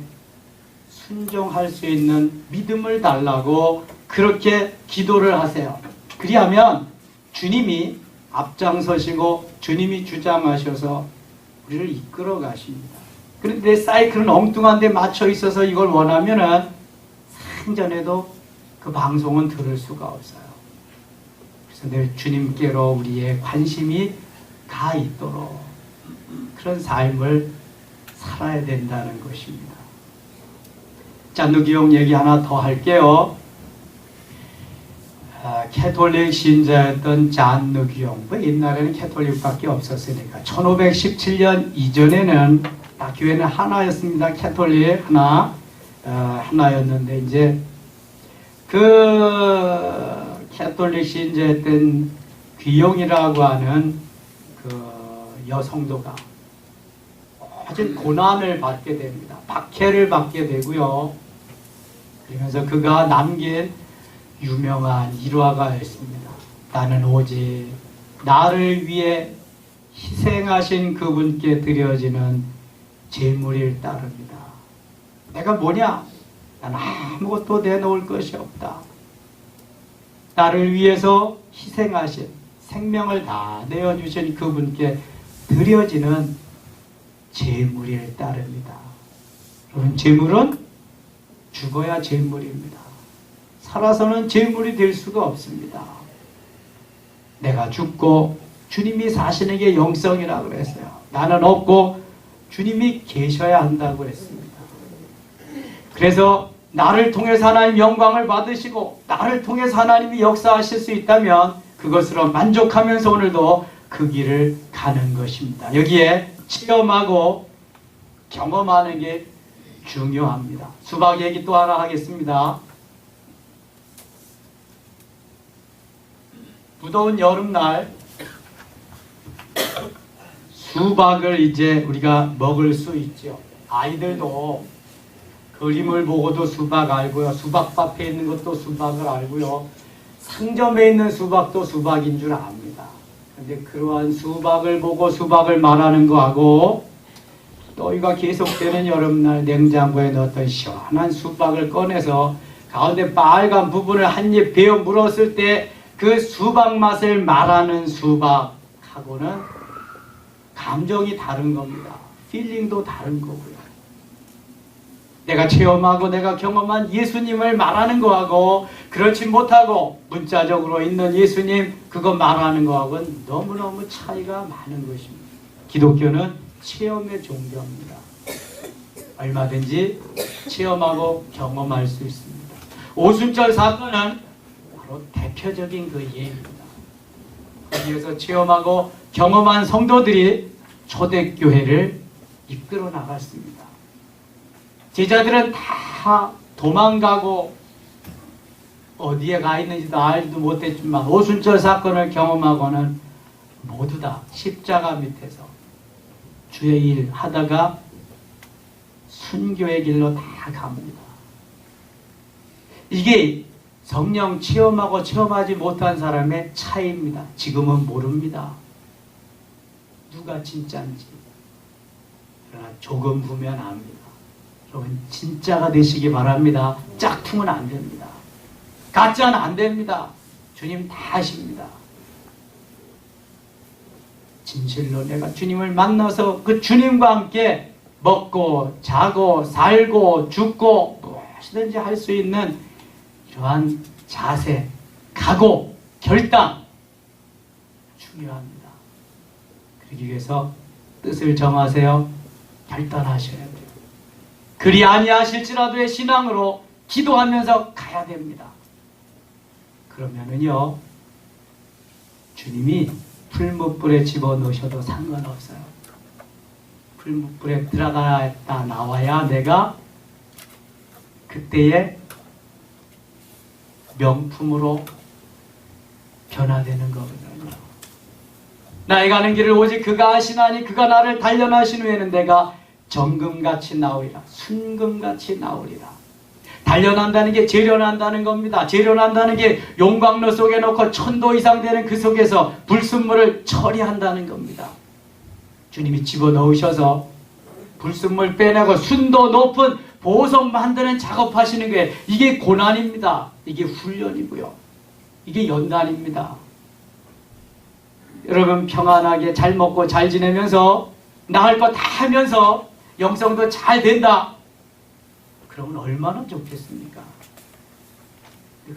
순종할 수 있는 믿음을 달라고 그렇게 기도를 하세요. 그리하면 주님이 앞장서시고 주님이 주장하셔서 우리를 이끌어 가십니다. 그런데 내 사이클은 엉뚱한 데 맞춰 있어서 이걸 원하면은 생전에도 그 방송은 들을 수가 없어요. 그래서 늘 주님께로 우리의 관심이 가 있도록 그런 삶을 살아야 된다는 것입니다. 잔누기용 얘기 하나 더 할게요. 캐톨릭 신자였던 잔누기용, 옛날에는 캐톨릭밖에 없었으니까 1517년 이전에는 딱 교회는 하나였습니다. 캐톨릭 하나였는데 이제 그 캐톨릭 신자였던 귀용이라고 하는 그 여성도가 아주 고난을 받게 됩니다. 박해를 받게 되고요. 그러면서 그가 남긴 유명한 일화가 있습니다. 나는 오직 나를 위해 희생하신 그분께 드려지는 제물을 따릅니다. 내가 뭐냐? 나는 아무것도 내놓을 것이 없다. 나를 위해서 희생하신, 생명을 다 내어주신 그분께 드려지는 제물을 따릅니다. 여러분, 제물은 죽어야 제물입니다. 살아서는 제물이 될 수가 없습니다. 내가 죽고 주님이 사시는 게 영성이라고 그랬어요. 나는 없고 주님이 계셔야 한다고 했습니다. 그래서 나를 통해서 하나님 영광을 받으시고 나를 통해서 하나님이 역사하실 수 있다면 그것으로 만족하면서 오늘도 그 길을 가는 것입니다. 여기에 체험하고 경험하는 게 중요합니다. 수박 얘기 또 하나 하겠습니다. 무더운 여름날 수박을 이제 우리가 먹을 수 있죠. 아이들도 그림을 보고도 수박 알고요. 수박밭에 있는 것도 수박을 알고요. 상점에 있는 수박도 수박인 줄 압니다. 그런데 그러한 수박을 보고 수박을 말하는 거하고 더위가 계속되는 여름날 냉장고에 넣었던 시원한 수박을 꺼내서 가운데 빨간 부분을 한 입 베어 물었을 때 그 수박 맛을 말하는 수박하고는 감정이 다른 겁니다. 필링도 다른 거고요. 내가 체험하고 내가 경험한 예수님을 말하는 거하고 그렇지 못하고 문자적으로 있는 예수님 그거 말하는 거하고는 너무너무 차이가 많은 것입니다. 기독교는 체험의 종교입니다. 얼마든지 체험하고 경험할 수 있습니다. 오순절 사건은 바로 대표적인 그 예입니다. 거기에서 체험하고 경험한 성도들이 초대교회를 이끌어 나갔습니다. 제자들은 다 도망가고 어디에 가 있는지도 알지도 못했지만 오순절 사건을 경험하고는 모두 다 십자가 밑에서 주의 일 하다가 순교의 길로 다 갑니다. 이게 성령 체험하고 체험하지 못한 사람의 차이입니다. 지금은 모릅니다. 누가 진짜인지. 그러나 조금 보면 압니다. 여러분 진짜가 되시기 바랍니다. 짝퉁은 안 됩니다. 가짜는 안 됩니다. 주님 다 하십니다. 진실로 내가 주님을 만나서 그 주님과 함께 먹고 자고 살고 죽고 무엇이든지 할 수 있는 이러한 자세, 각오, 결단 중요합니다. 그러기 위해서 뜻을 정하세요. 결단하셔야 돼요. 그리 아니하실지라도의 신앙으로 기도하면서 가야 됩니다. 그러면은요 주님이 풀무불에 집어넣으셔도 상관없어요. 풀무불에 들어갔다 나와야 내가 그때의 명품으로 변화되는 거거든요. 나의 가는 길을 오직 그가 하시나니 그가 나를 단련하신 후에는 내가 정금같이 나오리라. 순금같이 나오리라. 단련한다는 게 재련한다는 겁니다. 재련한다는 게 용광로 속에 넣고 1000도 이상 되는 그 속에서 불순물을 처리한다는 겁니다. 주님이 집어넣으셔서 불순물 빼내고 순도 높은 보석 만드는 작업하시는 거예요. 이게 고난입니다. 이게 훈련이고요. 이게 연단입니다. 여러분 평안하게 잘 먹고 잘 지내면서 나을 거 다 하면서 영성도 잘 된다. 그러면 얼마나 좋겠습니까?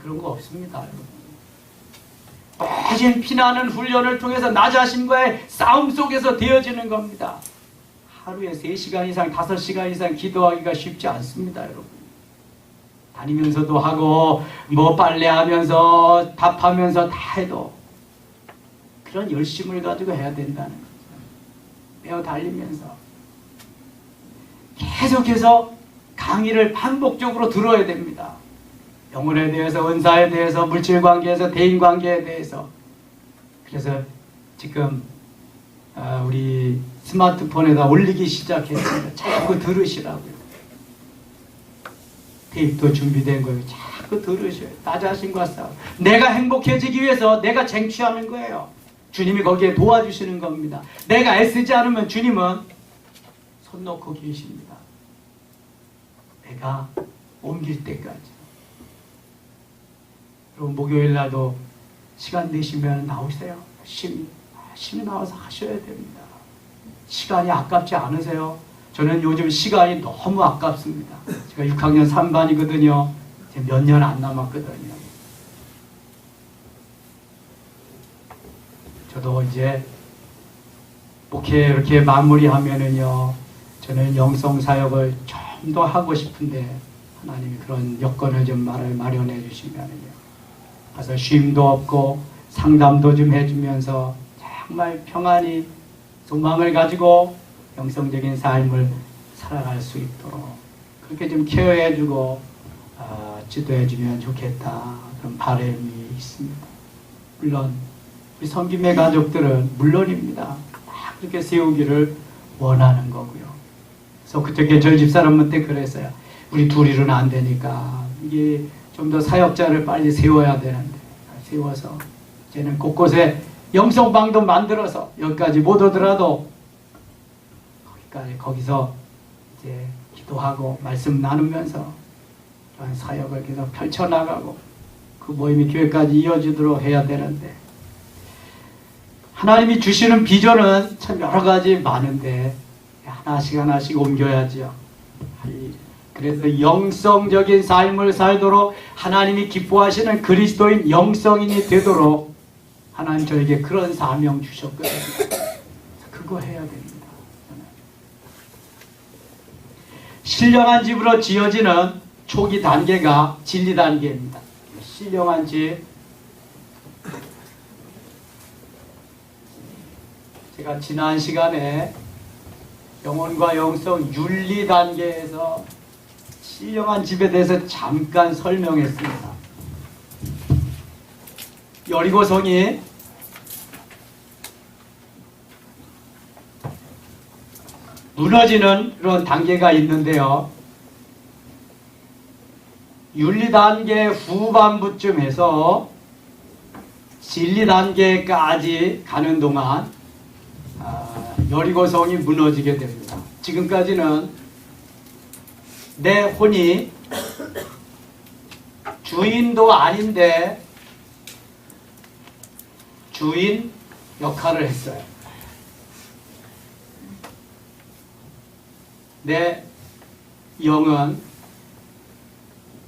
그런 거 없습니다. 오직 피나는 훈련을 통해서 나 자신과의 싸움 속에서 되어지는 겁니다. 하루에 3시간 이상 5시간 이상 기도하기가 쉽지 않습니다. 여러분 다니면서도 하고 뭐 빨래하면서 밥하면서 다 해도 그런 열심을 가지고 해야 된다는 거죠. 매어 달리면서 계속해서 강의를 반복적으로 들어야 됩니다. 영혼에 대해서, 은사에 대해서, 물질관계에서, 대인관계에 대해서. 그래서 지금 우리 스마트폰에다 올리기 시작했습니다. 자꾸 들으시라고요. 테이프도 준비된 거예요. 자꾸 들으셔요. 나 자신과 싸워. 내가 행복해지기 위해서 내가 쟁취하는 거예요. 주님이 거기에 도와주시는 겁니다. 내가 애쓰지 않으면 주님은 손 놓고 계십니다. 내가 옮길 때까지. 여러분 목요일 날도 시간 되시면 나오세요. 열심히 나와서 하셔야 됩니다. 시간이 아깝지 않으세요? 저는 요즘 시간이 너무 아깝습니다. 제가 6학년 3반이거든요. 이제 몇 년 안 남았거든요. 저도 이제 목회 이렇게 마무리하면은요, 저는 영성사역을 좀 더 하고 싶은데 하나님이 그런 여건을 좀 마련해 주시면은요, 가서 쉼도 없고 상담도 좀 해주면서 정말 평안히 소망을 가지고 영성적인 삶을 살아갈 수 있도록 그렇게 좀 케어해주고 지도해주면 좋겠다, 그런 바람이 있습니다. 물론 우리 섬김의 가족들은 물론입니다. 다 그렇게 세우기를 원하는 거고요. 그래서 그때 저희 집사람한테 그랬어요. 우리 둘이는 안 되니까 이게 좀 더 사역자를 빨리 세워야 되는데, 세워서 이제는 곳곳에 영성방도 만들어서 여기까지 못 오더라도 거기서 이제 기도하고 말씀 나누면서 그런 사역을 계속 펼쳐나가고 그 모임이 교회까지 이어지도록 해야 되는데, 하나님이 주시는 비전은 참 여러 가지 많은데 하나씩 옮겨야죠. 그래서 영성적인 삶을 살도록 하나님이 기뻐하시는 그리스도인 영성인이 되도록 하나님 저에게 그런 사명 주셨거든요. 그거 해야 됩니다. 신령한 집으로 지어지는 초기 단계가 진리 단계입니다. 신령한 집, 제가 지난 시간에 영혼과 영성 윤리 단계에서 신령한 집에 대해서 잠깐 설명했습니다. 여리고성이 무너지는 그런 단계가 있는데요. 윤리 단계 후반부쯤에서 진리 단계까지 가는 동안 여리고성이 무너지게 됩니다. 지금까지는 내 혼이 주인도 아닌데 주인 역할을 했어요. 내 영은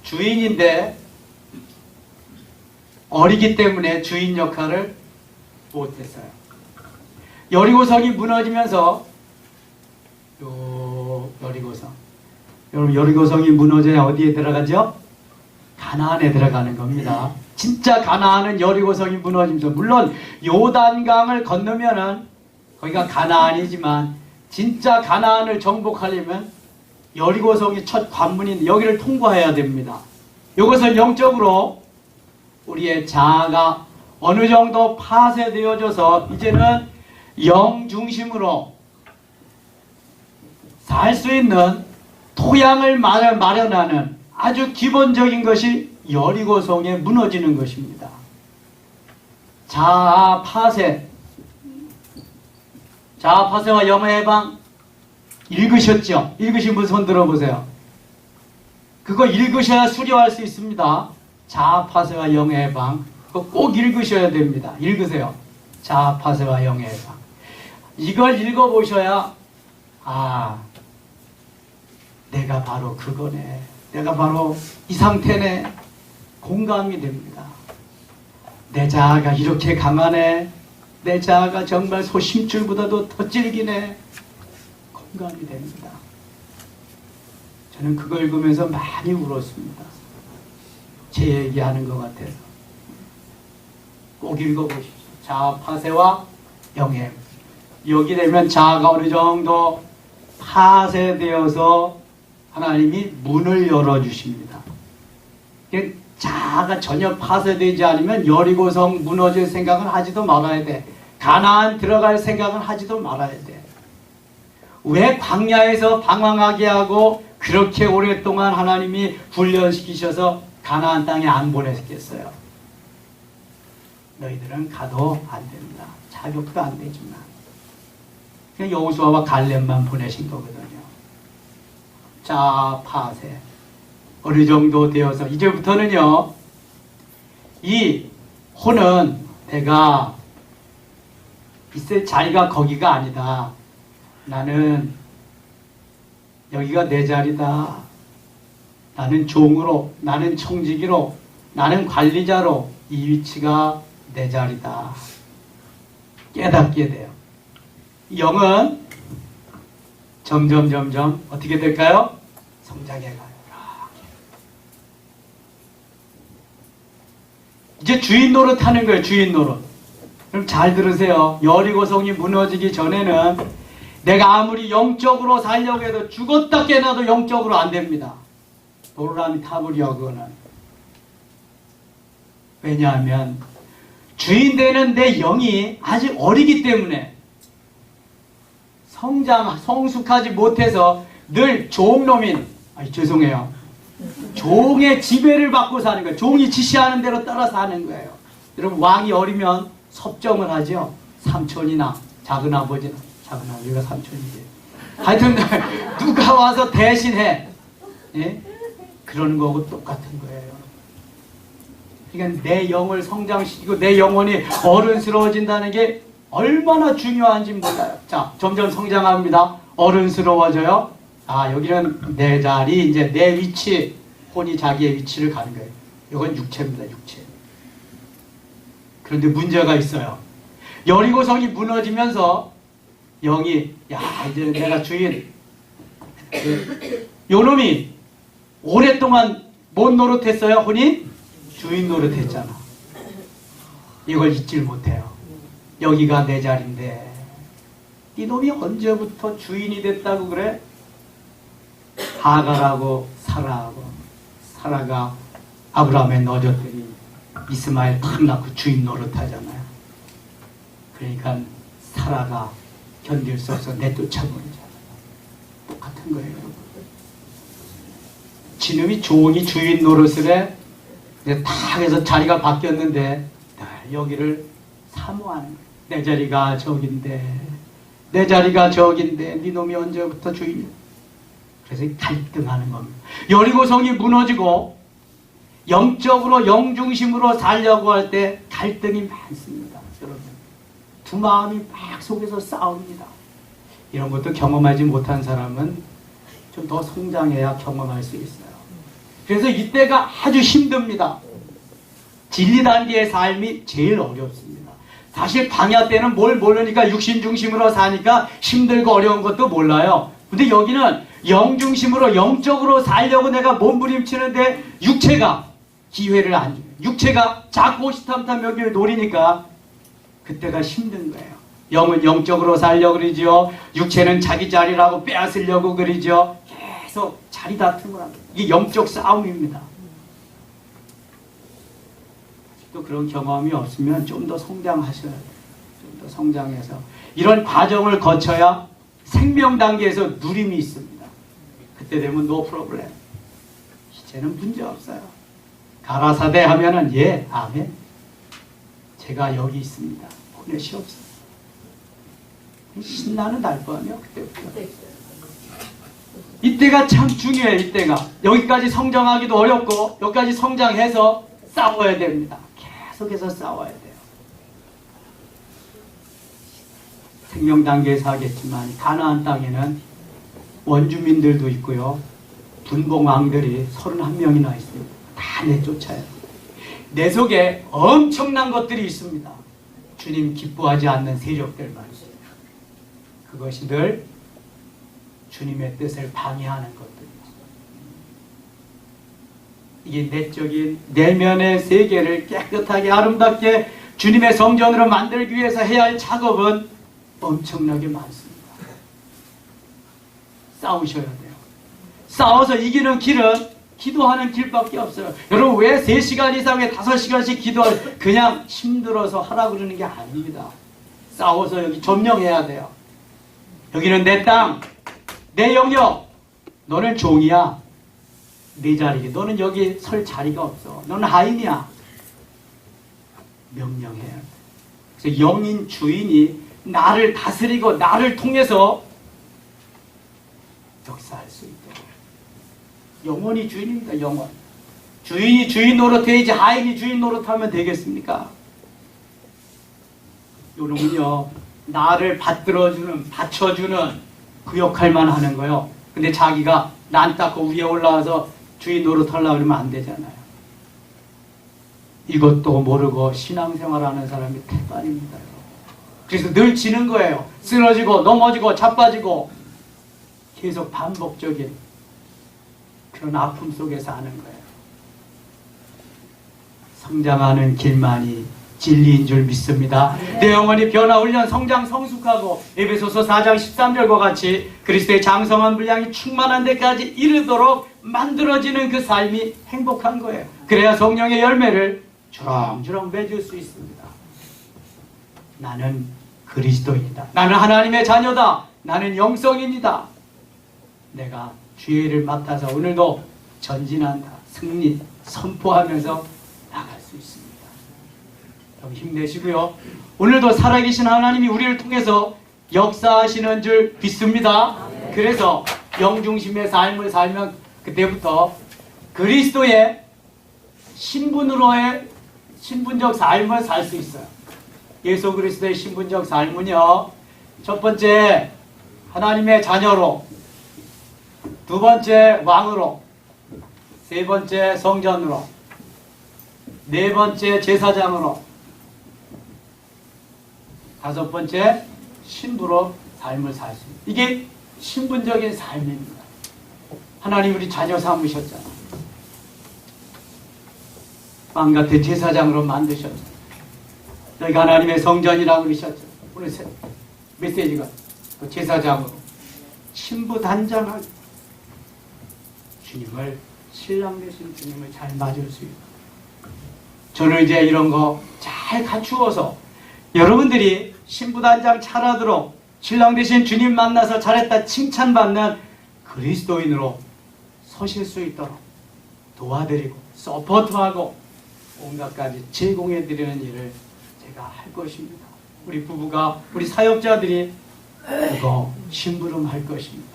주인인데 어리기 때문에 주인 역할을 못했어요. 여리고성이 무너지면서 여리고성, 여러분 여리고성이 무너져야 어디에 들어가죠? 가나안에 들어가는 겁니다. 진짜 가나안은 여리고성이 무너지면서, 물론 요단강을 건너면은 거기가 가나안이지만 진짜 가나안을 정복하려면 여리고성이 첫 관문인 여기를 통과해야 됩니다. 이것을 영적으로 우리의 자아가 어느 정도 파쇄되어져서 이제는 영 중심으로 살 수 있는 토양을 마련하는 아주 기본적인 것이 여리고성에 무너지는 것입니다. 자아 파쇄, 자아 파쇄와 영의 해방 읽으셨죠? 읽으신 분 손 들어보세요. 그거 읽으셔야 수료할 수 있습니다. 자아 파쇄와 영의 해방, 그거 꼭 읽으셔야 됩니다. 읽으세요. 자아 파쇄와 영의 해방. 이걸 읽어보셔야 내가 바로 그거네, 내가 바로 이 상태네, 공감이 됩니다. 내 자아가 이렇게 강하네, 내 자아가 정말 소심줄보다도 더 질기네, 공감이 됩니다. 저는 그거 읽으면서 많이 울었습니다. 제 얘기하는 것 같아서. 꼭 읽어보십시오. 자아 파쇄와 영의. 여기 되면 자아가 어느 정도 파쇄되어서 하나님이 문을 열어주십니다. 자아가 전혀 파쇄되지 않으면 여리고성 무너질 생각은 하지도 말아야 돼. 가나안 들어갈 생각은 하지도 말아야 돼. 왜 광야에서 방황하게 하고 그렇게 오랫동안 하나님이 훈련시키셔서 가나안 땅에 안 보냈겠어요? 너희들은 가도 안 됩니다. 자격도 안 되지만. 그냥 여호수아와 갈렙만 보내신 거거든요. 자, 파쇄. 어느 정도 되어서 이제부터는요, 이 혼은 내가 있을 자리가 거기가 아니다. 나는 여기가 내 자리다. 나는 종으로, 나는 청지기로, 나는 관리자로 이 위치가 내 자리다. 깨닫게 돼요. 영은 점점 어떻게 될까요? 성장해 가요. 이제 주인 노릇하는 거예요. 주인 노릇. 그럼 잘 들으세요. 여리고성이 무너지기 전에는 내가 아무리 영적으로 살려고 해도 죽었다 깨나도 영적으로 안 됩니다. 도르라미 타불이야 그거는. 왜냐하면 주인 되는 내 영이 아직 어리기 때문에 성숙하지 못해서 늘 종놈인, 죄송해요, 종의 지배를 받고 사는 거예요. 종이 지시하는 대로 따라 사는 거예요. 여러분, 왕이 어리면 섭정을 하죠. 삼촌이나 작은아버지나, 작은아버지가 삼촌이지. 하여튼 누가 와서 대신해. 예? 그러는 거하고 똑같은 거예요. 그러니까 내 영을 성장시키고 내 영혼이 어른스러워진다는 게 얼마나 중요한지 몰라요. 자, 점점 성장합니다. 어른스러워져요. 여기는 내 자리, 이제 내 위치, 혼이 자기의 위치를 가는 거예요. 이건 육체입니다, 육체. 그런데 문제가 있어요. 여리고성이 무너지면서 영이, 이제 내가 주인. 요 놈이 오랫동안 뭔 노릇했어요? 혼이? 주인 노릇했잖아. 이걸 잊질 못해요. 여기가 내 자리인데 이 놈이 언제부터 주인이 됐다고 그래? 하갈하고 사라가 아브라함에 넣어줬더니 이스마엘 탁 낳고 주인 노릇하잖아요. 그러니까 사라가 견딜 수 없어 내쫓아버리잖아요. 똑같은 거예요. 지놈이 종이 주인 노릇을 해. 이제 탁 해서 자리가 바뀌었는데 여기를 사모하는 거예요. 내 자리가 저긴데 내 자리가 저긴데 네 놈이 언제부터 주인이야? 그래서 갈등하는 겁니다. 여리고성이 무너지고 영적으로 영중심으로 살려고 할 때 갈등이 많습니다. 여러분, 두 마음이 막 속에서 싸웁니다. 이런 것도 경험하지 못한 사람은 좀 더 성장해야 경험할 수 있어요. 그래서 이때가 아주 힘듭니다. 진리 단계의 삶이 제일 어렵습니다. 사실 광야 때는 뭘 모르니까 육신 중심으로 사니까 힘들고 어려운 것도 몰라요. 근데 여기는 영 중심으로 영적으로 살려고 내가 몸부림치는데 육체가 기회를 안 줘요. 육체가 자꾸 호시탐탐 여기 노리니까 그때가 힘든 거예요. 영은 영적으로 살려고 그러죠. 육체는 자기 자리라고 빼앗으려고 그러죠. 계속 자리 다툼을 합니다. 이게 영적 싸움입니다. 또 그런 경험이 없으면 좀 더 성장하셔야 돼요. 좀 더 성장해서 이런 과정을 거쳐야 생명 단계에서 누림이 있습니다. 그때 되면 no problem. 이제는 문제 없어요. 가라사대 하면은 예, 아멘. 제가 여기 있습니다. 보내시옵소서. 신나는 날밤이요 그때부터. 이때가 참 중요해요. 이때가 여기까지 성장하기도 어렵고 여기까지 성장해서 싸워야 됩니다. 계속해서 싸워야 돼요. 생명 단계에서 하겠지만 가나안 땅에는 원주민들도 있고요. 분봉왕들이 31명이나 있습니다. 다 내쫓아요. 내 속에 엄청난 것들이 있습니다. 주님 기뻐하지 않는 세력들만 있습니다. 그것이 늘 주님의 뜻을 방해하는 것들입니다. 이게 내적인 내면의 세계를 깨끗하게 아름답게 주님의 성전으로 만들기 위해서 해야 할 작업은 엄청나게 많습니다. 싸우셔야 돼요. 싸워서 이기는 길은 기도하는 길밖에 없어요. 여러분 왜 3시간 이상에 5시간씩 기도를 그냥 힘들어서 하라고 그러는 게 아닙니다. 싸워서 여기 점령해야 돼요. 여기는 내 땅, 내 영역. 너는 종이야. 네 자리에. 너는 여기 설 자리가 없어. 너는 하인이야. 명령해야 돼. 그래서 영인 주인이 나를 다스리고 나를 통해서 역사할 수 있도록. 영원히 주인입니다. 영원. 주인이 주인 노릇해야지 하인이 주인 노릇하면 되겠습니까? 요놈은요 나를 받들어주는 받쳐주는 그 역할만 하는 거예요. 근데 자기가 난 닦고 위에 올라와서 주인 노릇하려고 그러면 안 되잖아요. 이것도 모르고 신앙생활하는 사람이 태반입니다. 그래서 늘 지는 거예요. 쓰러지고 넘어지고 자빠지고 계속 반복적인 그런 아픔 속에 사는 거예요. 성장하는 길만이 진리인 줄 믿습니다. 내 영혼이 변화 훈련 성장 성숙하고 에베소서 4장 13절과 같이 그리스도의 장성한 분량이 충만한 데까지 이르도록 만들어지는 그 삶이 행복한 거예요. 그래야 성령의 열매를 주렁주렁 맺을 수 있습니다. 나는 그리스도인이다. 나는 하나님의 자녀다. 나는 영성인이다. 내가 주의를 맡아서 오늘도 전진한다. 승리 선포하면서 나갈 수 있습니다. 여러분 힘내시고요. 오늘도 살아계신 하나님이 우리를 통해서 역사하시는 줄 믿습니다. 그래서 영중심의 삶을 살면 그때부터 그리스도의 신분으로의 신분적 삶을 살 수 있어요. 예수 그리스도의 신분적 삶은요, 첫 번째 하나님의 자녀로 두 번째 왕으로, 세 번째 성전으로, 네 번째 제사장으로, 다섯 번째 신부로 삶을 살 수 있는, 이게 신분적인 삶입니다. 하나님 우리 자녀 삼으셨잖아. 왕 같은 제사장으로 만드셨죠. 너희가 하나님의 성전이라고 그러셨죠. 오늘 메시지가 그 제사장으로 신부 단장하고 주님을, 신랑 되신 주님을 잘 맞을 수 있고, 저는 이제 이런 거 잘 갖추어서 여러분들이 신부 단장 잘하도록 신랑 되신 주님 만나서 잘했다 칭찬받는 그리스도인으로 서실 수 있도록 도와드리고 서포트하고 온갖 가지 제공해드리는 일을 제가 할 것입니다. 우리 부부가, 우리 사역자들이 그거 심부름할 것입니다.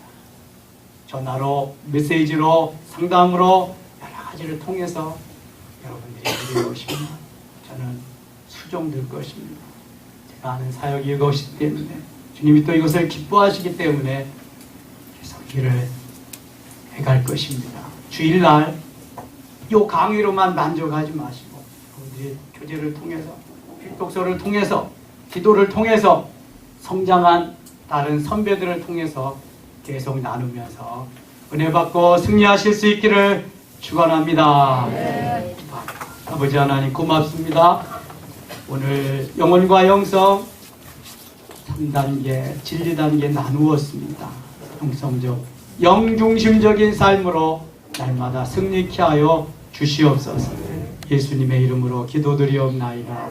전화로, 메시지로, 상담으로 여러 가지를 통해서 여러분들이 드릴 것입니다. 저는 수종될 것입니다. 제가 하는 사역이 이것이기 때문에, 주님이 또 이것을 기뻐하시기 때문에 계속 일을 해갈 것입니다. 주일날 이 강의로만 만족하지 마시고 우리들이 교제를 통해서, 필독서를 통해서, 기도를 통해서, 성장한 다른 선배들을 통해서 계속 나누면서 은혜 받고 승리하실 수 있기를 축원합니다. 네. 아버지 하나님 고맙습니다. 오늘 영혼과 영성 3단계, 진리 단계 나누었습니다. 영성적, 영중심적인 삶으로 날마다 승리케 하여 주시옵소서. 예수님의 이름으로 기도드리옵나이다.